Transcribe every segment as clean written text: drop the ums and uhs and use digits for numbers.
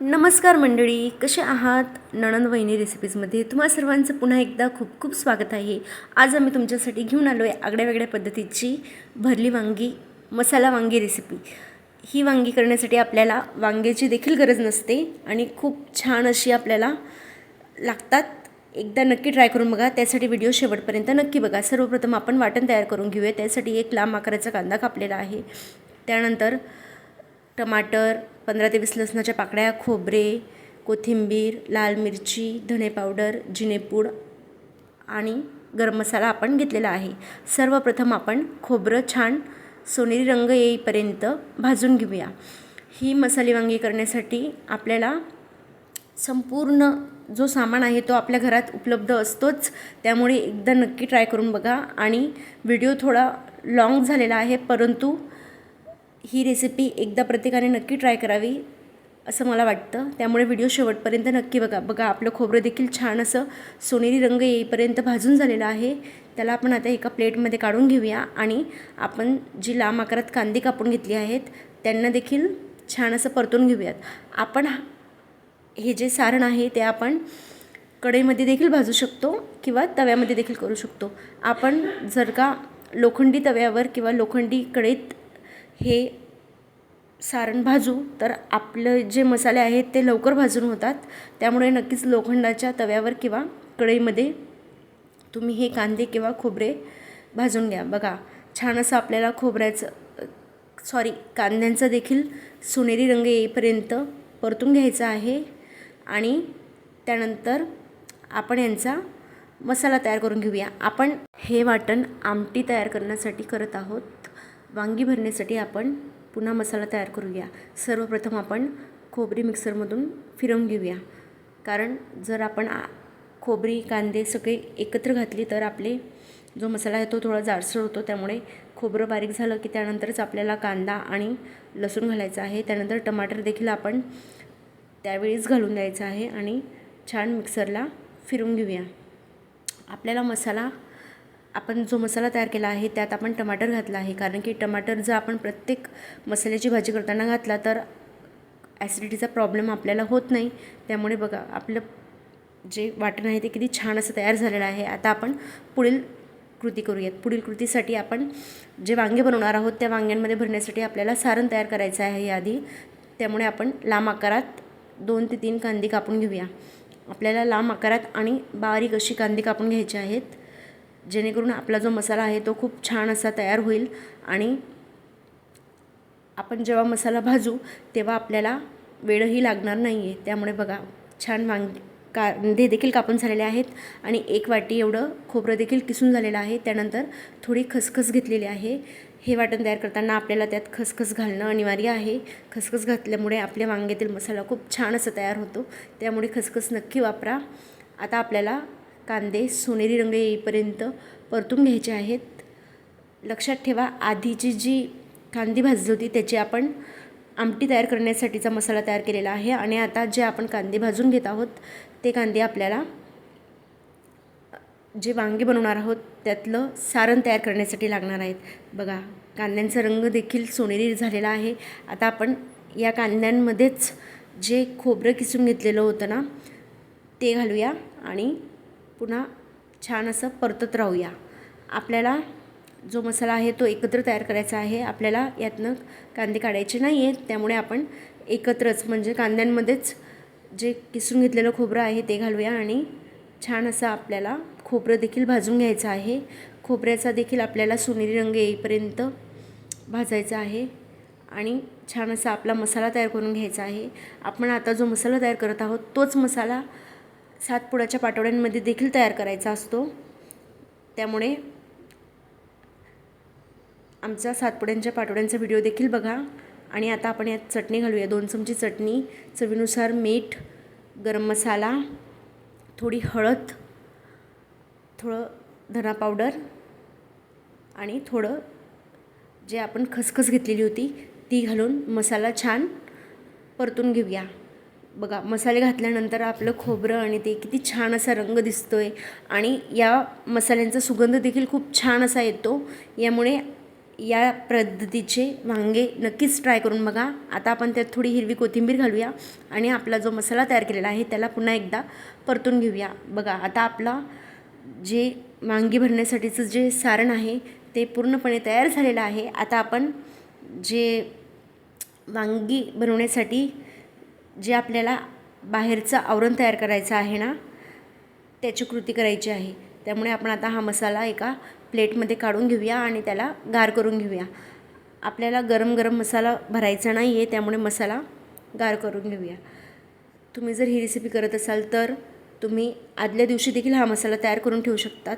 नमस्कार मंडळी, कसे आहात? नणंद वहिनी रेसिपीजमध्ये तुम्हा सर्वांचं पुन्हा एकदा खूप खूप स्वागत आहे. आज आम्ही तुमच्यासाठी घेऊन आलो आहे आगळ्या वेगळ्या पद्धतीची भरली वांगी मसाला वांगी रेसिपी. ही वांगी करण्यासाठी आपल्याला वांग्याची देखील गरज नसते आणि खूप छान अशी आपल्याला लागतात. एकदा नक्की ट्राय करून बघा. त्यासाठी व्हिडिओ शेवटपर्यंत नक्की बघा. सर्वप्रथम आपण वाटण तयार करून घेऊया. त्यासाठी एक लांब आकाराचा कांदा कापलेला आहे. त्यानंतर टमाटर, 15 ते 20 लसणाच्या पाकळ्या, खोबरे, कोथिंबीर, लाल मिरची, धणे पावडर, जिरेपूड आणि गरम मसाला आपण घेतलेला आहे. सर्वप्रथम आपण खोबरं छान सोनेरी रंग येईपर्यंत भाजून घेऊया. ही मसाली वांगी करण्यासाठी आपल्याला संपूर्ण जो सामान आहे तो आपल्या घरात उपलब्ध असतोच. त्यामुळे एकदा नक्की ट्राय करून बघा. आणि व्हिडिओ थोडा लॉंग झालेला आहे, परंतु ही रेसिपी एकदा प्रत्येकाने नक्की ट्राय करावी असं मला वाटतं. त्यामुळे व्हिडिओ शेवटपर्यंत नक्की बघा. आपलं खोबरं देखील छान असं सोनेरी रंग येईपर्यंत भाजून झालेलं आहे. त्याला आपण आता एका प्लेटमध्ये काढून घेऊया. आणि आपण जी लांब आकारात कांदे कापून घेतली आहेत त्यांना देखील छान असं परतून घेऊयात. आपण हे जे सारण आहे ते आपण कढईमध्ये देखील भाजू शकतो किंवा तव्यामध्ये देखील करू शकतो. आपण जर का लोखंडी तव्यावर किंवा लोखंडी कढईत हे सारण भाजू तर आपलं जे मसाले आहेत ते लवकर भाजून होतात. त्यामुळे नक्कीच लोखंडाच्या तव्यावर किंवा कढईमध्ये तुम्ही हे कांदे किंवा खोबरे भाजून घ्या. बघा, छान असं आपल्याला कांद्यांचा देखील सोनेरी रंग येईपर्यंत परतून घ्यायचा आहे. आणि त्यानंतर आपण यांचा मसाला तयार करून घेऊया. आपण हे वाटण आमटी तयार करण्यासाठी करत आहोत. वांगी भरण्यासाठी आपण पुन्हा मसाला तयार करूया. सर्वप्रथम आपण खोबरी मिक्सरमधून फिरवून घेऊया. कारण जर आपण खोबरी कांदे सगळे एकत्र घातली तर आपले जो मसाला आहे तो थोडा जाडसर होतो. त्यामुळे खोबरं बारीक झालं की त्यानंतरच आपल्याला कांदा आणि लसूण घालायचा आहे. त्यानंतर टमाटर देखील आपण त्यावेळीच घालून द्यायचं आहे आणि छान मिक्सरला फिरवून घेऊया. आपल्याला आपण जो मसाला तयार केला आहे त्यात आपण टमाटर घातला आहे. कारण की टमाटर जर आपण प्रत्येक मसाल्याची भाजी करताना घातला तर ॲसिडिटीचा प्रॉब्लेम आपल्याला होत नाही. त्यामुळे बघा, आपलं जे वाटण आहे ते किती छान असं तयार झालेलं आहे. आता आपण पुढील कृती करूयात. पुढील कृतीसाठी आपण जे वांगे बनवणार आहोत त्या वांग्यांमध्ये भरण्यासाठी आपल्याला सारण तयार करायचं आहे याआधी. त्यामुळे आपण लांब आकारात 2 ते 3 कांदे कापून घेऊया. आपल्याला लांब आकारात आणि बारीक अशी कांदे कापून घ्यायचे आहेत, जेणेकरून आपला जो मसाला आहे तो खूप छान असा तयार होईल. आणि आपण जेव्हा मसाला भाजू तेव्हा आपल्याला वेळही लागणार नाही आहे. त्यामुळे बघा, छान कांदे देखील कापून झालेले आहेत आणि 1 वाटी एवढं खोबरं देखील किसून झालेलं आहे. त्यानंतर थोडी खसखस घेतलेली आहे. हे वाटण तयार करताना आपल्याला त्यात खसखस घालणं अनिवार्य आहे. खसखस घातल्यामुळे आपल्या वांग्यातील मसाला खूप छान असं तयार होतो. त्यामुळे खसखस नक्की वापरा. आता आपल्याला कांदे सोनेरी रंग येईपर्यंत परतून घ्यायचे आहेत. लक्षात ठेवा, आधीची जी कांदी भाजली होती त्याची आपण आमटी तयार करण्यासाठीचा मसाला तयार केलेला आहे. आणि आता जे आपण कांदे भाजून घेत आहोत ते कांदे आपल्याला जे वांगे बनवणार आहोत त्यातलं सारण तयार करण्यासाठी लागणार आहेत. बघा, कांद्यांचा रंग देखील सोनेरी झालेला आहे. आता आपण या कांद्यांमध्येच जे खोबरं किसून घेतलेलं होतं ना ते घालूया आणि पुन्हा छान असं परतत राहूया. आपल्याला जो मसाला आहे तो एकत्र तयार करायचा आहे. आपल्याला यातनं कांदे काढायचे नाही आहेत. त्यामुळे आपण एकत्रच म्हणजे कांद्यांमध्येच जे किसून घेतलेलं खोबरं आहे ते घालूया. आणि छान असं आपल्याला खोबरं देखील भाजून घ्यायचं आहे. खोबऱ्याचा देखील आपल्याला सोनेरी रंग येईपर्यंत भाजायचा आहे. आणि छान असा आपला मसाला तयार करून घ्यायचा आहे. आपण आता जो मसाला तयार करत आहोत तोच मसाला सातपुड्याच्या पाटोड्यांमध्ये देखील तयार करायचा असतो. त्यामुळे आमचा सातपुड्यांच्या पाटोड्यांचा व्हिडिओ देखील बघा. आणि आता आपण यात चटणी घालूया. 2 चमचे चटणी, चवीनुसार मीठ, गरम मसाला, थोडी हळद, थोडं धना पावडर आणि थोडं जे आपण खसखस घेतलेली होती ती घालून मसाला छान परतून घेऊया. बघा, मसाले घातल्यानंतर आपलं खोबरं आणि ते किती छान असा रंग दिसतो आहे. आणि या मसाल्यांचा सुगंध देखील खूप छान असा येतो. यामुळे या पद्धतीचे वांगे नक्कीच ट्राय करून बघा. आता आपण त्यात थोडी हिरवी कोथिंबीर घालूया आणि आपला जो मसाला तयार केलेला आहे त्याला पुन्हा एकदा परतून घेऊया. बघा आता आपला जे वांगी भरण्यासाठीचं जे सारण आहे ते पूर्णपणे तयार झालेलं आहे. आता आपण जे वांगी बनवण्यासाठी जे आपल्याला बाहेरचं आवरण तयार करायचं आहे ना, त्याची कृती करायची आहे. त्यामुळे आपण आता हा मसाला एका प्लेटमध्ये काढून घेऊया आणि त्याला गार करून घेऊया. आपल्याला गरम गरम मसाला भरायचा नाही आहे, त्यामुळे मसाला गार करून घेऊया. तुम्ही जर ही रेसिपी करत असाल तर तुम्ही आदल्या दिवशी देखील हा मसाला तयार करून ठेवू शकतात.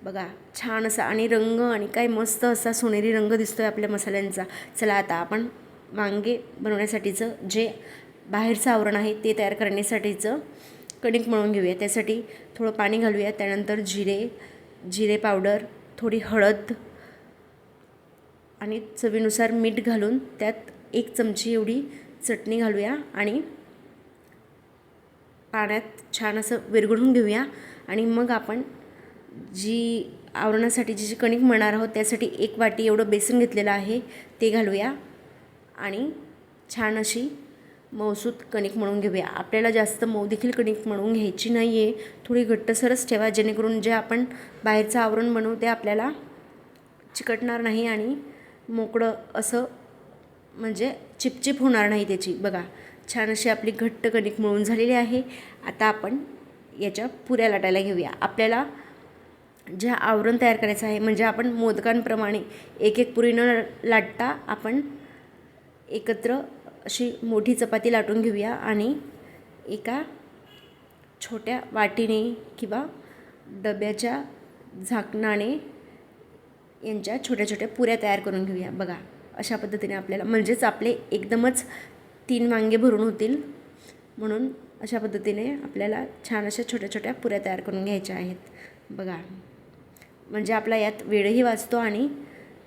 बघा छान असा आणि रंग आणि काय मस्त असा सोनेरी रंग दिसतो आहे आपल्या मसाल्यांचा. चला आता आपण वांगे बनवण्यासाठीचं जे बाहेरचं आवरण आहे ते तयार करण्यासाठीचं कणिक मळून घेऊया. त्यासाठी थोडं पाणी घालूया. त्यानंतर जिरे पावडर, थोडी हळद आणि चवीनुसार मीठ घालून त्यात 1 चमची एवढी चटणी घालूया आणि पाण्यात छान असं विरघळून घेऊया. आणि मग आपण जी आवरणासाठी जी कणिक मळणार आहोत त्यासाठी 1 वाटी एवढं बेसन घेतलेलं आहे ते घालूया आणि छान अशी मऊसूत कणिक मळून घेऊया. आपल्याला जास्त मऊ देखील कणिक मळून घ्यायची नाही आहे, थोडी घट्टसरच ठेवा, जेणेकरून जे आपण बाहेरचं आवरण बनवू ते आपल्याला चिकटणार नाही आणि मोकळं असं म्हणजे चिपचिप होणार नाही त्याची. बघा छान अशी आपली घट्ट कणिक मळून झालेली आहे. आता आपण याच्या पुऱ्या लाटायला घेऊया. आपल्याला जे आवरण तयार करायचं आहे म्हणजे आपण मोदकांप्रमाणे एक एक पुरी न लाटता आपण एकत्र अशी मोठी चपाती लाटून घेऊया आणि एका छोट्या वाटीने किंवा डब्याच्या झाकणाने यांच्या छोट्या छोट्या पुऱ्या तयार करून घेऊया. बघा अशा पद्धतीने आपल्याला म्हणजेच आपले एकदमच 3 वांगे भरून होतील, म्हणून अशा पद्धतीने आपल्याला छान अशा छोट्या छोट्या पुऱ्या तयार करून घ्यायच्या आहेत. बघा म्हणजे आपला यात वेळही वाचतो आणि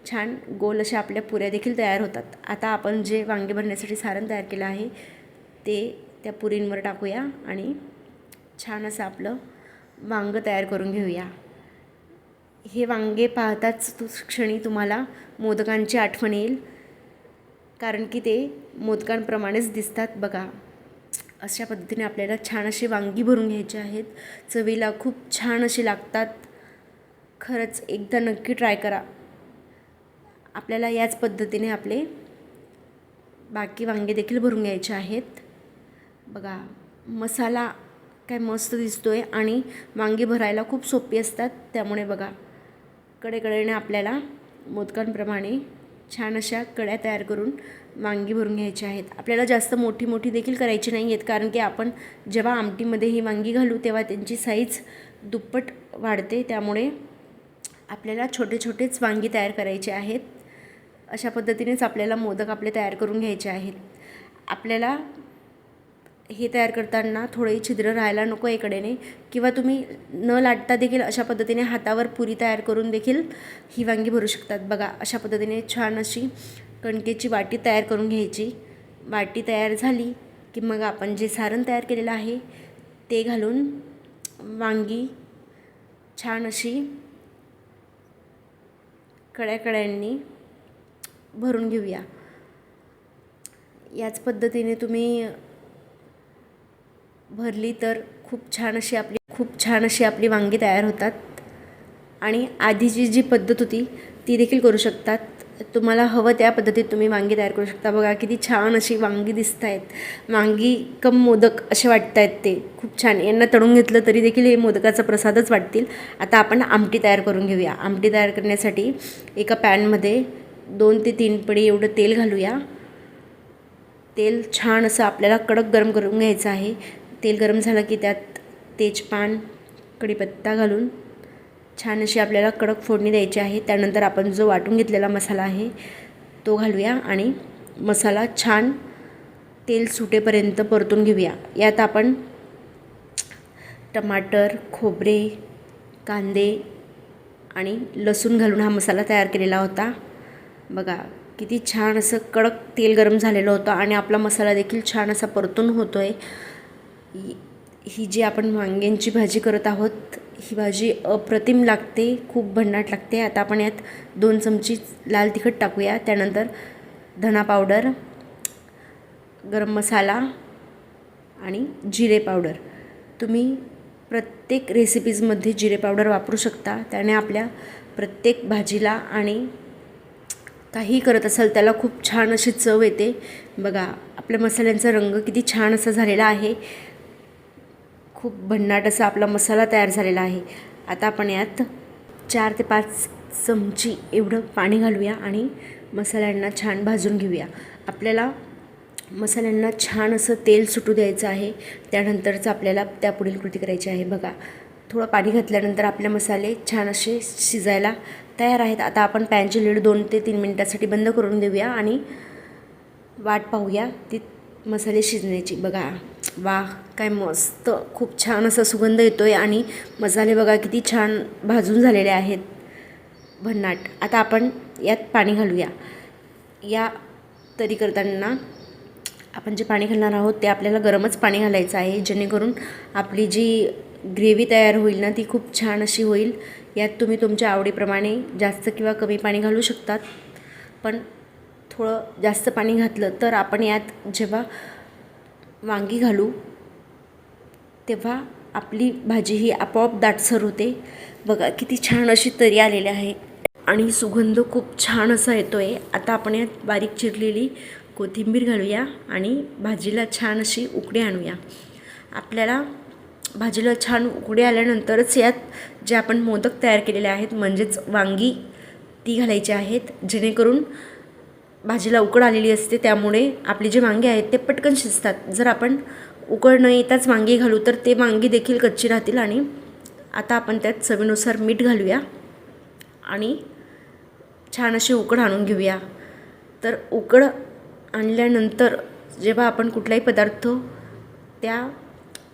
छान गोल अशा आपल्या पुऱ्या देखील तयार होतात. आता आपण जे वांगे भरण्यासाठी सारण तयार केलं आहे ते त्या पुरींवर टाकूया आणि छान असं आपलं वांगं तयार करून घेऊया. हे वांगे पाहताच क्षणी तुम्हाला मोदकांची आठवण येईल, कारण की ते मोदकांप्रमाणेच दिसतात. बघा अशा पद्धतीने आपल्याला छान अशी वांगी भरून घ्यायची आहेत. चवीला खूप छान अशी लागतात. खरंच एकदा नक्की ट्राय करा. आपल्याला याच पद्धतीने आपले बाकी वांगे देखील भरून घ्यायचे आहेत. बघा मसाला काय मस्त दिसतो आहे आणि वांगी भरायला खूप सोपी असतात. त्यामुळे बघा कडेकडेने आपल्याला मोदकांप्रमाणे छान अशा कड्या तयार करून वांगी भरून घ्यायची आहेत. आपल्याला जास्त मोठी मोठी देखील करायची नाही आहेत, कारण की आपण जेव्हा आमटीमध्ये ही वांगी घालू तेव्हा त्यांची साईज दुप्पट वाढते. त्यामुळे आपल्याला छोटे छोटेच वांगी तयार करायचे आहेत. अशा पद्धतीनेच आपल्याला मोदक आपले तयार करून घ्यायचे आहेत. आपल्याला हे तयार करताना थोडे छिद्र राहायला नको इकडेने, किंवा तुम्ही न लाटता देखील अशा पद्धतीने हातावर पुरी तयार करून देखील ही वांगी भरू शकतात. बघा अशा पद्धतीने छान अशी कणकेची वाटी तयार करून घ्यायची. वाटी तयार झाली की मग आपण जे सारण तयार केलेलं आहे ते घालून वांगी छान अशी कड्याकड्यांनी भरून घेऊया. याच पद्धतीने तुम्ही भरली तर खूप छान अशी आपली वांगी तयार होतात. आणि आधीची जी पद्धत होती ती देखील करू शकतात. तुम्हाला हवं त्या पद्धतीत तुम्ही वांगी तयार करू शकता. बघा किती छान अशी वांगी दिसत आहेत. वांगी कम मोदक असे वाटत आहेत, ते खूप छान. यांना तळून घेतलं तरी देखील हे मोदकाचा प्रसादच वाटतील. आता आपण आमटी तयार करून घेऊया. आमटी तयार करण्यासाठी एका पॅनमध्ये 2 ते 3 पळी एवढं तेल घालूया. तेल छान असं आपल्याला कडक गरम करून घ्यायचं आहे. तेल गरम झालं की त्यात तेजपान, कढीपत्ता घालून छान अशी आपल्याला कडक फोडणी द्यायची आहे. त्यानंतर आपण जो वाटून घेतलेला मसाला आहे तो घालूया आणि मसाला छान तेल सुटेपर्यंत परतून घेऊया. यात आपण टमाटर, खोबरे, कांदे आणि लसूण घालून हा मसाला तयार केलेला होता. बघा किती छान असं कडक तेल गरम झालेलं होतं आणि आपला मसाला देखील छान असा परतून होतो आहे. ही जी आपण वांग्यांची भाजी करत आहोत ही भाजी अप्रतिम लागते, खूप भन्नाट लागते. आता आपण यात 2 चमची लाल तिखट टाकूया. त्यानंतर धना पावडर, गरम मसाला आणि जिरे पावडर. तुम्ही प्रत्येक रेसिपीजमध्ये जिरे पावडर वापरू शकता. त्याने आपल्या प्रत्येक भाजीला आणि काही करत असाल त्याला खूप छान अशी चव येते. बघा आपल्या मसाल्यांचा रंग किती छान असा झालेला आहे. खूप भन्नाट असा आपला मसाला तयार झालेला आहे. आता आपण यात 4 ते 5 चमची एवढं पाणी घालूया आणि मसाल्यांना छान भाजून घेऊया. आपल्याला मसाल्यांना छान असं तेल सुटू द्यायचं आहे. त्यानंतरच आपल्याला त्यापुढील कृती करायची आहे. बघा थोडं पाणी घातल्यानंतर आपले मसाले छान असे शिजायला तयार आहेत. आता आपण पॅनची लीड 2 ते 3 मिनिटासाठी बंद करून देऊया आणि वाट पाहूया ती मसाले शिजण्याची. बघा वाह काय मस्त, खूप छान असा सुगंध येतो आहे आणि मसाले बघा किती छान भाजून झालेले आहेत, भन्नाट. आता आपण यात पाणी घालूया. या तरी करताना आपण जे पाणी घालणार आहोत ते आपल्याला गरमच पाणी घालायचं आहे, जेणेकरून आपली जी ग्रेव्ही तयार होईल ना ती खूप छान अशी होईल. यात तुम्ही तुमच्या आवडीप्रमाणे जास्त किंवा कमी पाणी घालू शकतात. पण थोडं जास्त पाणी घातलं तर आपण यात जेव्हा वांगी घालू तेव्हा आपली भाजी ही आपोआप दाटसर होते. बघा किती छान अशी तरी आलेली आहे आणि सुगंध खूप छान असा येतो आहे. आता आपण यात बारीक चिरलेली कोथिंबीर घालूया आणि भाजीला छान अशी उकळी आणूया. आपल्याला भाजीला छान उकळी आल्यानंतरच यात जे आपण मोदक तयार केलेले आहेत म्हणजेच वांगी ती घालायची आहेत, जेणेकरून भाजीला उकळ आलेली असते. त्यामुळे आपली जे वांगी आहेत ते पटकन शिजतात. जर आपण उकळ न येताच वांगी घालू तर ते वांगी देखील कच्ची राहतील. आणि आता आपण त्यात चवीनुसार मीठ घालूया आणि छान अशी उकळ आणून घेऊया. तर उकळ आणल्यानंतर जेव्हा आपण कुठलाही पदार्थ त्या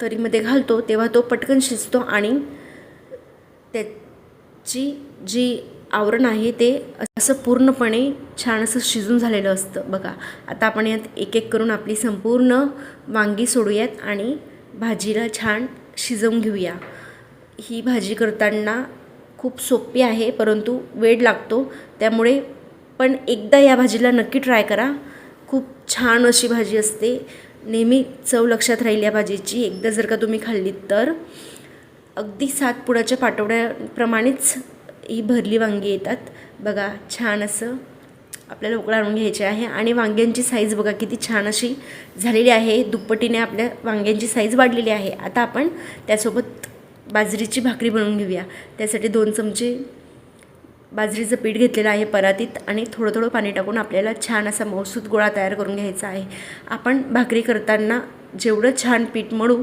तरीमध्ये घालतो तेव्हा तो पटकन शिजतो आणि त्याची जी आवरण आहे ते असं पूर्णपणे छान असं शिजून झालेलं असतं. बघा आता आपण यात एक एक करून आपली संपूर्ण वांगी सोडूयात आणि भाजीला छान शिजवून घेऊया. ही भाजी करताना खूप सोपी आहे परंतु वेळ लागतो, त्यामुळे पण एकदा या भाजीला नक्की ट्राय करा. खूप छान अशी भाजी असते, नेहमी चव लक्षात राहील या भाजीची. एकदा जर का तुम्ही खाल्लीत तर अगदी सातपुड्याच्या पाटोड्याप्रमाणेच ही भरली वांगी येतात. बघा छान असं आपल्याला उकळ आणून घ्यायचे आहे आणि वांग्यांची साईज बघा किती छान अशी झालेली आहे. दुप्पटीने आपल्या वांग्यांची साईज वाढलेली आहे. आता आपण त्यासोबत बाजरीची भाकरी बनवून घेऊया. त्यासाठी 2 चमचे बाजरीचं पीठ घेतलेलं आहे परातीत आणि थोडं थोडं पाणी टाकून आपल्याला छान असा मऊसूत गोळा तयार करून घ्यायचा आहे. आपण भाकरी करताना जेवढं छान पीठ मळू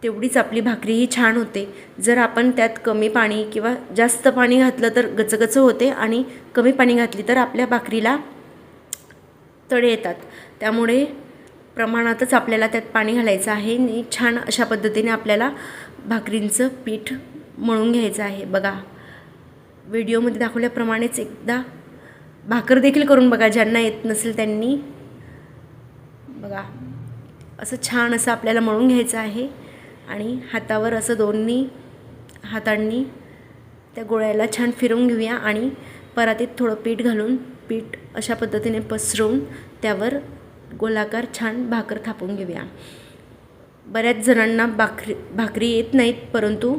तेवढीच आपली भाकरीही छान होते. जर आपण त्यात कमी पाणी किंवा जास्त पाणी घातलं तर गचगच होते आणि कमी पाणी घातली तर आपल्या भाकरीला तडे येतात. त्यामुळे प्रमाणातच आपल्याला त्यात पाणी घालायचं आहे आणि छान अशा पद्धतीने आपल्याला भाकरींचं पीठ मळून घ्यायचं आहे. बघा व्हिडिओमध्ये दाखवल्याप्रमाणेच एकदा भाकर देखील करून बघा, ज्यांना येत नसेल त्यांनी. बघा असं छान असं आपल्याला मळून घ्यायचं आहे आणि हातावर असं दोन्ही हातांनी त्या गोळ्याला छान फिरवून घेऊया आणि परातीत थोडं पीठ घालून पीठ अशा पद्धतीने पसरवून त्यावर गोलाकार छान भाकर थापून घेऊया. बऱ्याच जणांना भाकरी येत नाहीत, परंतु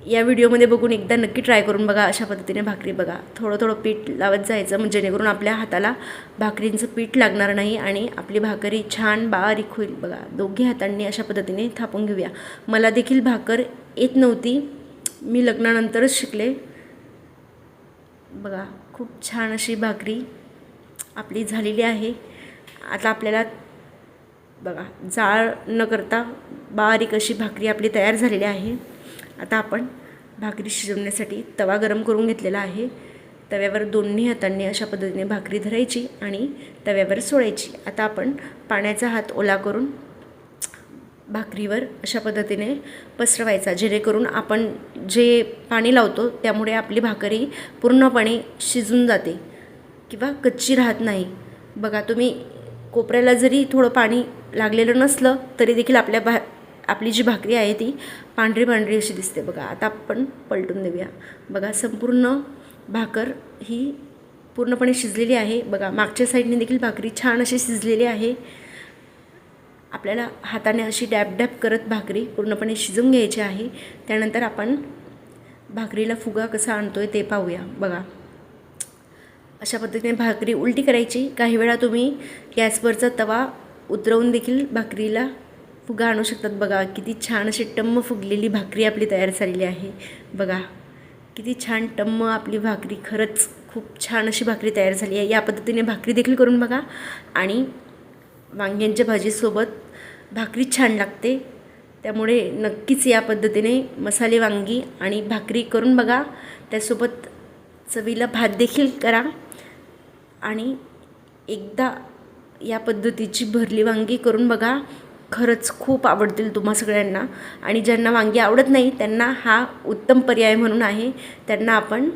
या व्हिडिओमध्ये बघून एकदा नक्की ट्राय करून बघा. अशा पद्धतीने भाकरी बघा थोडं थोडं पीठ लावत जायचं, म्हणजे जेणेकरून आपल्या हाताला भाकरींचं पीठ लागणार नाही आणि आपली भाकरी छान बारीक होईल. बघा दोघी हातांनी अशा पद्धतीने थापून घेऊया. मला देखील भाकर येत नव्हती, मी लग्नानंतरच शिकले. बघा खूप छान अशी भाकरी आपली झालेली आहे. आता आपल्याला बघा जाळ न करता बारीक अशी भाकरी आपली तयार झालेली आहे. आता आपण भाकरी शिजवण्यासाठी तवा गरम करून घेतलेला आहे. तव्यावर दोन्ही हातांनी अशा पद्धतीने भाकरी धरायची आणि तव्यावर सोडायची. आता आपण पाण्याचा हात ओला करून भाकरीवर अशा पद्धतीने पसरवायचा, जेणेकरून आपण जे पाणी लावतो त्यामुळे आपली भाकरी पूर्णपणे शिजून जाते किंवा कच्ची राहत नाही. बघा तुम्ही कोपऱ्याला जरी थोडं पाणी लागलेलं नसलं तरी देखील आपल्या आपली जी भाकरी आहे ती पांढरी पांढरी अशी दिसते बघा. आता आपण पलटून देऊया. बघा संपूर्ण भाकर ही पूर्णपणे शिजलेली आहे. बघा मागच्या साईडने देखील भाकरी छान अशी शिजलेली आहे. आपल्याला हाताने अशी डॅब डॅब करत भाकरी पूर्णपणे शिजवून घ्यायची आहे. त्यानंतर आपण भाकरीला फुगा कसा आणतोय ते पाहूया. बघा अशा पद्धतीने भाकरी उलटी करायची. काही वेळा तुम्ही गॅसवरचा तवा उतरवून देखील भाकरीला फुगा आणू शकतात. बघा किती छान अशी टम्म फुगलेली भाकरी आपली तयार झालेली आहे. बघा किती छान टम्म आपली भाकरी, खरंच खूप छान अशी भाकरी तयार झाली आहे. या पद्धतीने भाकरी देखील करून बघा आणि वांग्यांच्या भाजीसोबत भाकरी छान लागते. त्यामुळे नक्कीच या पद्धतीने मसाले वांगी आणि भाकरी करून बघा. त्यासोबत चवीला भात देखील करा आणि एकदा या पद्धतीची भरली वांगी करून बघा. खरंच खूप आवडतील तुम्हा सगळ्यांना. आणि ज्यांना वांगी आवडत नाही त्यांना हा उत्तम पर्याय म्हणून आहे. त्यांना आपण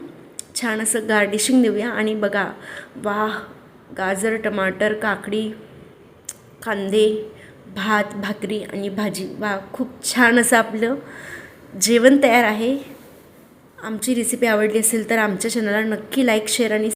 छान असं गार्निशिंग देऊया. आणि बघा वाह, गाजर, टमाटर, काकडी, कांदे, भात, भाकरी आणि भाजी, वा खूप छान असं आपलं जेवण तयार आहे. आमची रेसिपी आवडली असेल तर आमच्या चॅनलला नक्की लाईक, शेअर आणि